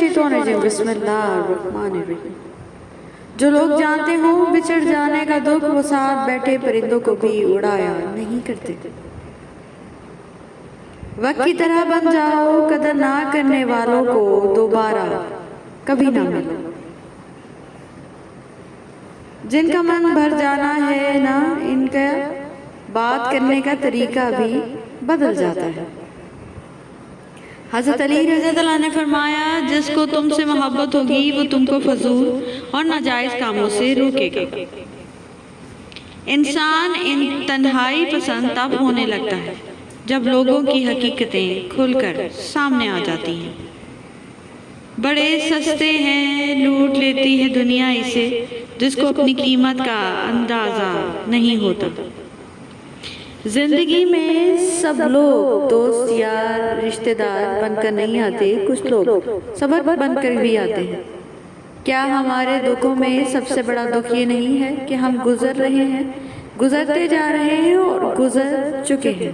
मिनश्शैतानिर रजीम बिस्मिल्लाहिर्रहमानिर्रहीम। जो लोग जानते हो बिछड़ जाने का दुख वो साथ बैठे परिंदों को भी उड़ाया नहीं करते। वक्त की तरह बन जाओ, कदर ना करने वालों को दोबारा कभी ना मिलो। जिनका मन भर जाना है ना, इनका बात करने का तरीका भी बदल जाता है। हज़रत अली रज़ी अल्लाह ने फरमाया, जिसको तुमसे मोहब्बत होगी वो तुमको फजूल और नाजायज़ कामों से रोकेगा। इंसान इन तन्हाई पसंद तब होने लगता है जब लोगों की हकीकतें खुलकर सामने आ जाती हैं। बड़े सस्ते हैं, लूट लेती है दुनिया इसे, जिसको अपनी कीमत का अंदाज़ा नहीं होता। जिंदगी में सब लोग दोस्त यार रिश्तेदार बनकर नहीं आते, कुछ लोग सबक बनकर भी आते हैं। क्या हमारे दुखों में सबसे बड़ा दुख ये नहीं है कि हम गुजर रहे हैं, गुजरते जा रहे हैं और गुजर चुके हैं।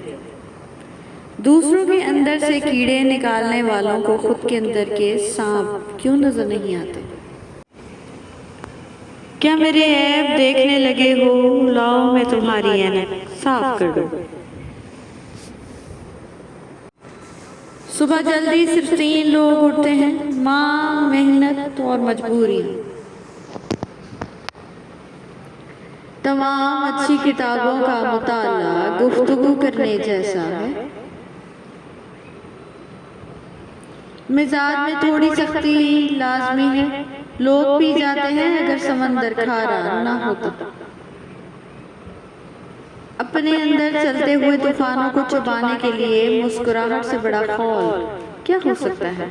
दूसरों के अंदर से कीड़े निकालने वालों को खुद के अंदर के सांप क्यों नजर नहीं आते? क्या मेरे ऐब देखने लगे हो? लाओ मैं तुम्हारी ऐनक साफ कर दूं। सुबह जल्दी सिर्फ 3 लोग उठते हैं, माँ, मेहनत और मजबूरी। तमाम अच्छी किताबों का मुताला गुफ्तगू करने जैसा है। मिजाज में थोड़ी सख्ती लाजमी है, लोग पी जाते हैं अगर समंदर खारा ना होता। अपने अंदर चलते हुए तूफानों को छुपाने के लिए मुस्कुराहट से बड़ा खौल क्या हो सकता है?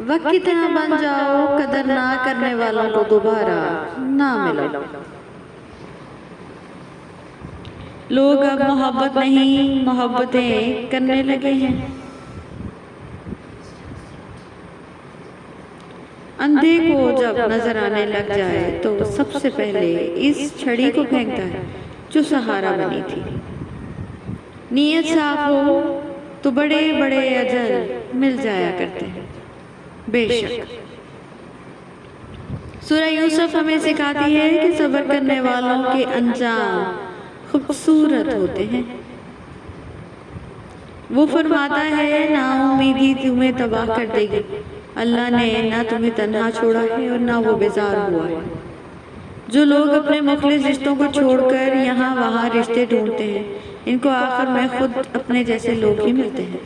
वक्त की तरह बन जाओ, कदर ना करने वालों को दोबारा ना मिलो। लोग अब मोहब्बत नहीं मोहब्बतें करने लगे हैं। अंधे को जब नजर आने लग जाए तो सबसे पहले इस छड़ी को फेंकता है जो सहारा बनी थी। नीयत साफ हो तो बड़े बड़े अजल मिल जाया करते हैं। बेशक सूरह यूसुफ हमें सिखाती है कि सब्र करने वालों के अंजाम खूबसूरत होते हैं। वो फरमाता है, नाउमीदी तुम्हें तबाह कर देगी। अल्लाह ने ना तुम्हें तन्हा छोड़ा है और ना वो बेजार हुआ है। जो लोग अपने मुखलिस रिश्तों को छोड़कर यहाँ वहाँ रिश्ते ढूंढते हैं, इनको आखिर में खुद अपने जैसे लोग ही मिलते हैं।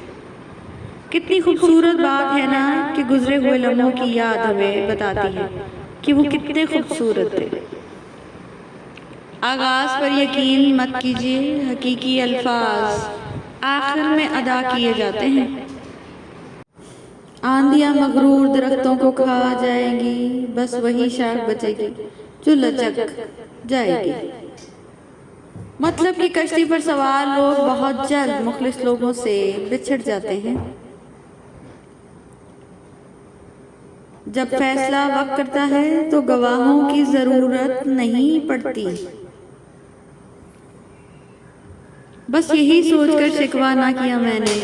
कितनी खूबसूरत बात है ना कि गुजरे हुए लम्हों की याद हमें बताती है कि वो कितने खूबसूरत थे। आगाज पर यकीन मत कीजिए, हकीकी अल्फाज आखिर में अदा किए जाते हैं। आंधियां मगरूर दरख्तों को खा जाएंगी, बस वही शाख बचेगी जो लचक जाएगी। मतलब कि कश्ती पर सवार लोग बहुत जल्द मुखलिस लोगों से बिछड़ जाते हैं। जब फैसला वक्त करता है तो गवाहों की जरूरत नहीं पड़ती। बस यही सोचकर शिकवा ना किया मैंने,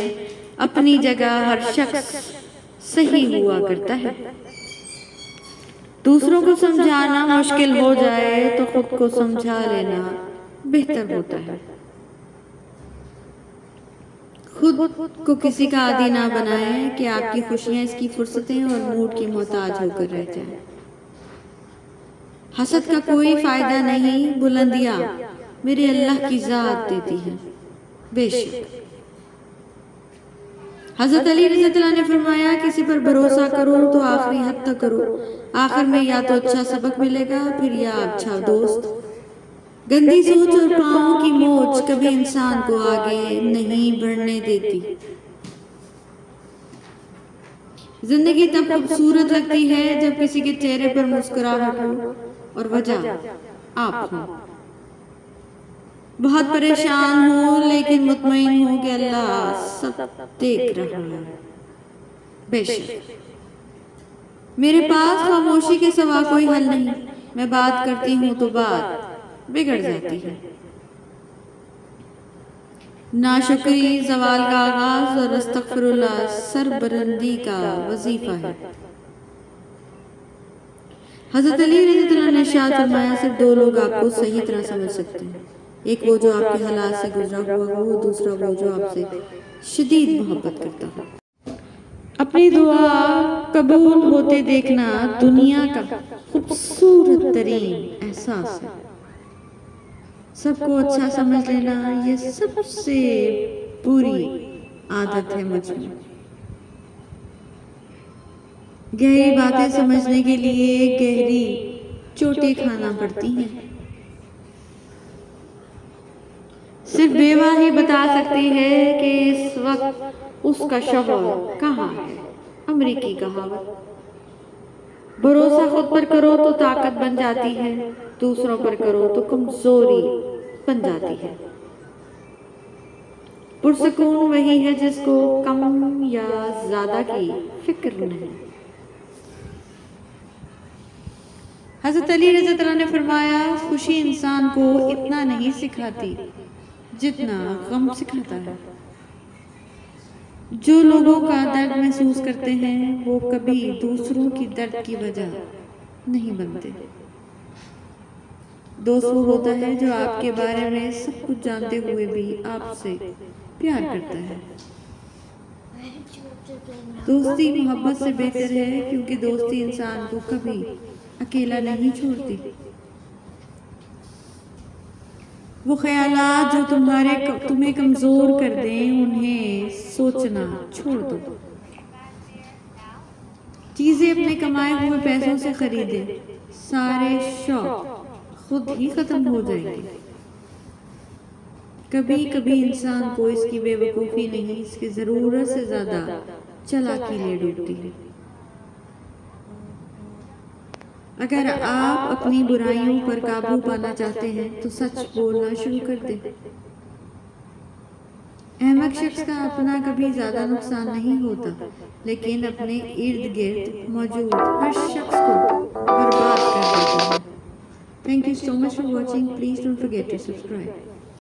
अपनी जगह हर शख्स सही हुआ करता है। दूसरों को समझाना मुश्किल हो जाए तो खुद को समझा लेना बेहतर होता है। खुद को किसी का आदी ना बनाएं कि आपकी खुशियां इसकी फुर्सतें और मूड की मोहताज होकर रह जाएं। हसद का कोई फायदा नहीं, बुलंदियां मेरे अल्लाह की जात देती है। बेशक हज़रत अली रज़ी अल्लाह ने फरमाया, किसी पर भरोसा करो तो आखिरी हद तक करो। आखिर में या तो अच्छा सबक मिलेगा, फिर या अच्छा दोस्त। गंदी सोच और पाँवों की मोच कभी इंसान को आगे नहीं बढ़ने देती। जिंदगी तब खूबसूरत लगती है जब किसी के चेहरे पर मुस्कुराहट हो और वजह आप हो। बहुत परेशान हो लेकिन मुतमईन हो कि अल्लाह सब देख रहा है। बेशक मेरे पास खामोशी के सिवा कोई हल नहीं। मैं बात करती हूँ तो बात बिगड़ जाती है। ناشکری زوال کا آغاز اور استغفر اللہ سربلندی کا وظیفہ ہے۔ حضرت علی رضی اللہ عنہ نے ارشاد فرمایا صرف دو لوگ آپ کو صحیح طرح سمجھ سکتے ہیں، ایک وہ جو آپ کے حالات سے گزرا ہوا ہو، دوسرا وہ جو آپ سے شدید محبت کرتا ہو۔ اپنی دعا قبول ہوتے دیکھنا دنیا کا خوبصورت ترین احساس ہے۔ سب کو اچھا سمجھ لینا یہ سب سے بری عادت ہے مجھ میں۔ گہری باتیں سمجھنے کے لیے گہری چوٹیں کھانا پڑتی ہیں۔ صرف بیوہ ہی بتا سکتی ہے کہ اس وقت اس کا شوہر کہاں ہے۔ امریکی کہاوت۔ بھروسہ خود پر کرو تو طاقت بن جاتی ہے، دوسروں پر کرو تو کمزوری بن جاتی ہے۔ پرسکون وہی ہے جس کو کم یا زیادہ کی فکر نہیں۔ حضرت علی رضی اللہ عنہ نے فرمایا خوشی انسان کو اتنا نہیں سکھاتی جتنا غم سکھاتا ہے۔ جو لوگوں کا درد محسوس کرتے ہیں وہ کبھی دوسروں کی درد کی وجہ نہیں بنتے۔ دوست وہ ہوتا ہے جو آپ کے بارے میں سب کچھ جانتے ہوئے بھی آپ سے پیار کرتا ہے۔ دوستی محبت سے بہتر ہے کیونکہ دوستی انسان کو کبھی اکیلا نہیں چھوڑتی۔ وہ خیالات جو تمہیں کمزور کر دیں انہیں سوچنا چھوڑ دو۔ چیزیں اپنے کمائے ہوئے پیسوں سے خریدیں، سارے شوق خود ہی ختم ہو جائیں گے۔ کبھی کبھی انسان کو اس کی بے وقوفی نہیں، اس کی ضرورت سے زیادہ چالاکی لے ڈوبتی ہے۔ اگر آپ اپنی برائیوں پر قابو پانا چاہتے ہیں تو سچ بولنا شروع کر دیں۔ احمق شخص کا اپنا کبھی زیادہ نقصان نہیں ہوتا، لیکن اپنے ارد گرد موجود ہر شخص کو برباد کر دیتا ہے۔ Thank you so much for watching. Please don't forget to subscribe.